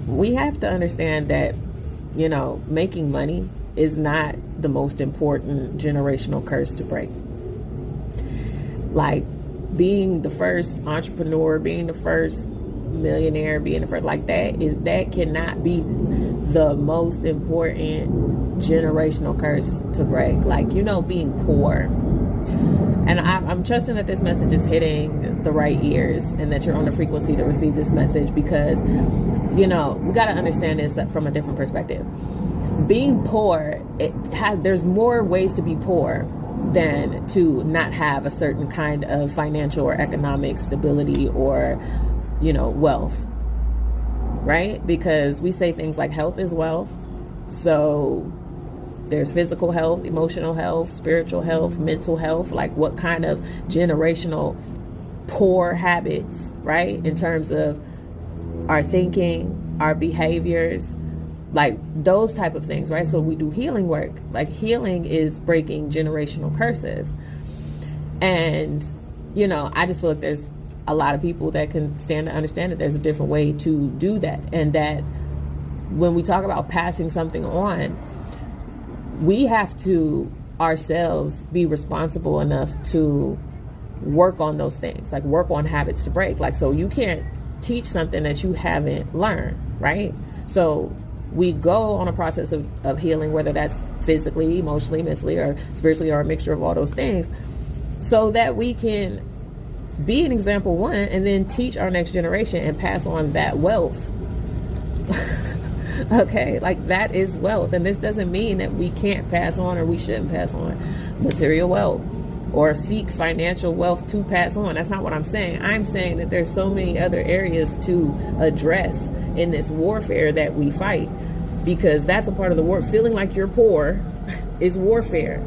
we have to understand that, making money is not the most important generational curse to break. Like being the first entrepreneur, being the first millionaire, being the first, like that cannot be the most important generational curse to break. Like, being poor. And I'm trusting that this message is hitting the right ears and that you're on the frequency to receive this message, because, we got to understand this from a different perspective. Being poor, there's more ways to be poor than to not have a certain kind of financial or economic stability or, wealth, right? Because we say things like health is wealth. So there's physical health, emotional health, spiritual health, mental health. Like, what kind of generational poor habits, right? In terms of our thinking, our behaviors, like those type of things, right? So we do healing work. Like, healing is breaking generational curses. And, I just feel like there's a lot of people that can stand to understand that there's a different way to do that. And that when we talk about passing something on, we have to ourselves be responsible enough to work on those things, like work on habits to break. Like, so you can't teach something that you haven't learned, right? So we go on a process of healing, whether that's physically, emotionally, mentally, or spiritually, or a mixture of all those things, so that we can be an example one and then teach our next generation and pass on that wealth. Okay, like that is wealth. And this doesn't mean that we can't pass on or we shouldn't pass on material wealth or seek financial wealth to pass on. That's not what I'm saying. I'm saying that there's so many other areas to address in this warfare that we fight, because that's a part of the war. Feeling like you're poor is warfare.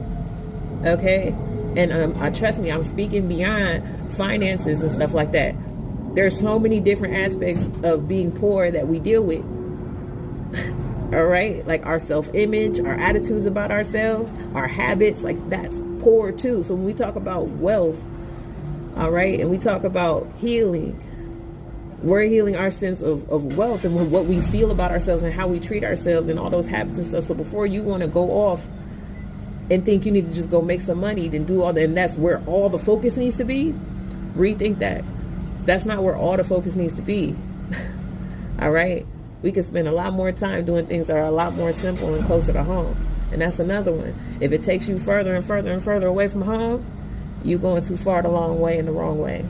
Okay? And trust me, I'm speaking beyond finances and stuff like that. There's so many different aspects of being poor that we deal with. All right, like our self-image, our attitudes about ourselves, our habits, like that's poor too. So when we talk about wealth, all right, and we talk about healing, we're healing our sense of wealth and what we feel about ourselves and how we treat ourselves and all those habits and stuff. So before you want to go off and think you need to just go make some money, then do all that, and that's where all the focus needs to be, rethink that. That's not where all the focus needs to be. All right. We can spend a lot more time doing things that are a lot more simple and closer to home. And that's another one. If it takes you further and further and further away from home, you're going too far the long way and the wrong way.